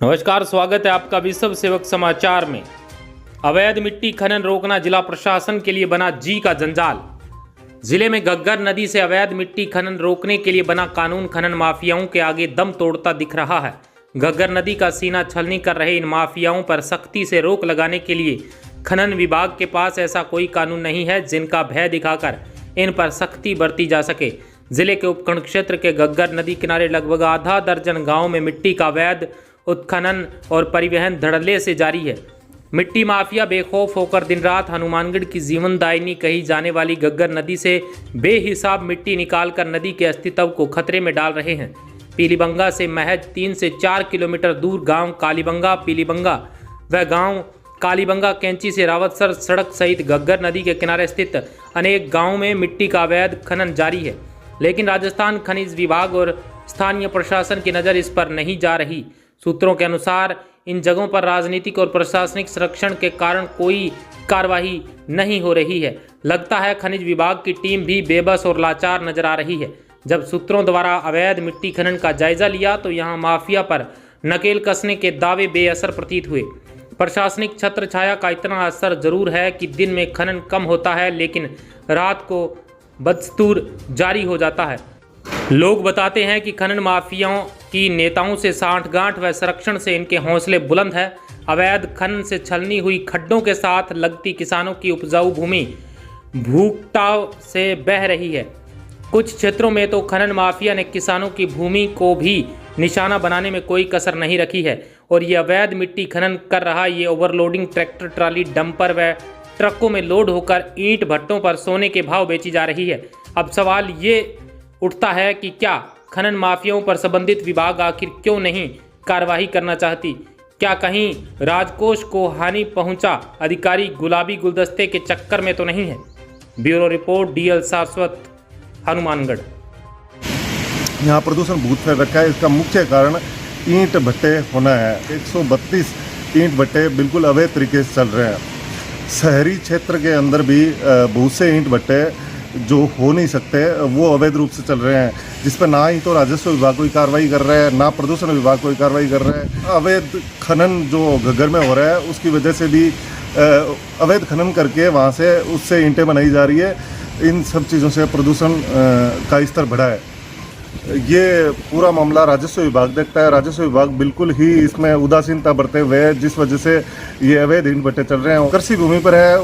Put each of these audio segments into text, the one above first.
नमस्कार, स्वागत है आपका विश्व सेवक समाचार में। अवैध मिट्टी खनन रोकना जिला प्रशासन के लिए बना जी का जंजाल। जिले में घग्गर नदी से अवैध मिट्टी खनन रोकने के लिए बना कानून खनन माफियाओं के आगे दम तोड़ता दिख रहा है। घग्गर नदी का सीना छलनी कर रहे इन माफियाओं पर सख्ती से रोक लगाने के लिए खनन विभाग के पास ऐसा कोई कानून नहीं है जिनका भय दिखाकर इन पर सख्ती बरती जा सके। जिले के उपखंड क्षेत्र के घग्गर नदी किनारे लगभग आधा दर्जन गाँव में मिट्टी का अवैध उत्खनन और परिवहन धड़ल्ले से जारी है। मिट्टी माफिया बेखौफ होकर दिन रात हनुमानगढ़ की जीवनदायिनी कही जाने वाली घग्गर नदी से बेहिसाब मिट्टी निकालकर नदी के अस्तित्व को खतरे में डाल रहे हैं। पीलीबंगा से महज 3 से 4 किलोमीटर दूर गांव कालीबंगा पीलीबंगा व गांव कालीबंगा कैंची से रावतसर सड़क सहित घग्गर नदी के किनारे स्थित अनेक गाँव में मिट्टी का अवैध खनन जारी है, लेकिन राजस्थान खनिज विभाग और स्थानीय प्रशासन की नज़र इस पर नहीं जा रही। सूत्रों के अनुसार इन जगहों पर राजनीतिक और प्रशासनिक संरक्षण के कारण कोई कार्रवाई नहीं हो रही है। लगता है खनिज विभाग की टीम भी बेबस और लाचार नजर आ रही है। जब सूत्रों द्वारा अवैध मिट्टी खनन का जायजा लिया तो यहां माफिया पर नकेल कसने के दावे बेअसर प्रतीत हुए। प्रशासनिक छत्र छाया का इतना असर जरूर है कि दिन में खनन कम होता है, लेकिन रात को बदस्तूर जारी हो जाता है। लोग बताते हैं कि खनन माफियाओं की नेताओं से सांठगांठ व संरक्षण से इनके हौसले बुलंद है। अवैध खनन से छलनी हुई खड्डों के साथ लगती किसानों की उपजाऊ भूमि भूकटाव से बह रही है। कुछ क्षेत्रों में तो खनन माफिया ने किसानों की भूमि को भी निशाना बनाने में कोई कसर नहीं रखी है और ये अवैध मिट्टी खनन कर रहा ये ओवरलोडिंग ट्रैक्टर ट्राली डंपर व ट्रकों में लोड होकर ईंट भट्टों पर सोने के भाव बेची जा रही है। अब सवाल ये उठता है कि क्या खनन माफियाओं पर संबंधित विभाग आखिर क्यों नहीं कार्रवाई करना चाहती? क्या कहीं राजकोष को हानि पहुंचा अधिकारी गुलाबी गुलदस्ते के चक्कर में तो नहीं है? ब्यूरो रिपोर्ट, डीएल शाश्वत, हनुमानगढ़। यहाँ प्रदूषण बहुत फैल रखा है। इसका मुख्य कारण ईंट भट्टे होना है। 132 ईंट भट्टे बिल्कुल अवैध तरीके से चल रहे हैं। शहरी क्षेत्र के अंदर भी बहुत से ईंट भट्टे जो हो नहीं सकते वो अवैध रूप से चल रहे हैं, जिस पर ना ही तो राजस्व विभाग कोई कार्रवाई कर रहा है, ना प्रदूषण विभाग कोई कार्रवाई कर रहा है। अवैध खनन जो घग्गर में हो रहा है उसकी वजह से भी अवैध खनन करके वहाँ से उससे ईंटें बनाई जा रही है। इन सब चीज़ों से प्रदूषण का स्तर बढ़ा है। ये पूरा मामला राजस्व विभाग देखता है। राजस्व विभाग बिल्कुल ही इसमें उदासीनता बरते हुए जिस वजह से ये अवैध ईंट भट्टे चल रहे हैं, कृषि भूमि पर है,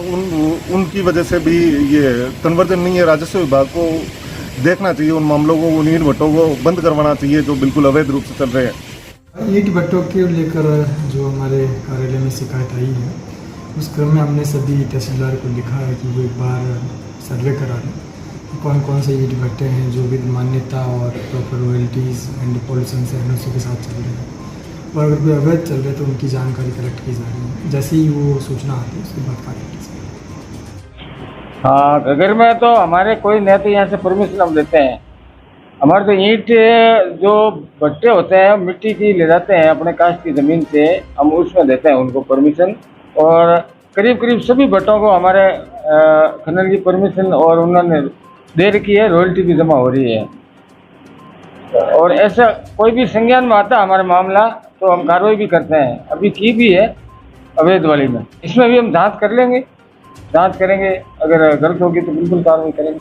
उनकी वजह से भी ये कन्वर्जन नहीं है। राजस्व विभाग को देखना चाहिए उन मामलों को, उन ईंट भट्टों को बंद करवाना चाहिए जो बिल्कुल अवैध रूप से चल रहे हैं। ईंट भट्टों के लेकर जो हमारे कार्यालय में शिकायत आई है, उस क्रम में हमने सभी तहसीलदार को लिखा है कि वो एक बार सर्वे करा दें कौन कौन से ईंट भट्टे हैं जो विद मान्यता और प्रॉपर रॉयल्टीज़ एंड पॉल्यूशन से एनओसी के साथ चल रहे हैं, और अगर कोई अवैध चल रहे तो उनकी जानकारी कलेक्ट की जा रही है। जैसे ही वो सूचना आती है उसके बाद कार्य की जाएगी। हाँ, घग्गर में तो हमारे कोई नहीं तो यहाँ से परमिशन हम देते हैं। हमारे तो ईंट जो भट्टे होते हैं मिट्टी की ले जाते हैं अपने कास्ट की ज़मीन से, हम उसमें देते हैं उनको परमिशन, और करीब करीब सभी भट्टों को हमारे खनन की परमिशन और उन्होंने दे रखी है, रॉयल्टी भी जमा हो रही है। और ऐसा कोई भी संज्ञान में आता है हमारा मामला तो हम कार्रवाई भी करते हैं। अभी की भी है अवैध वाली में, इसमें भी हम जांच कर लेंगे, जांच करेंगे, अगर गलत होगी तो बिल्कुल कार्रवाई करेंगे।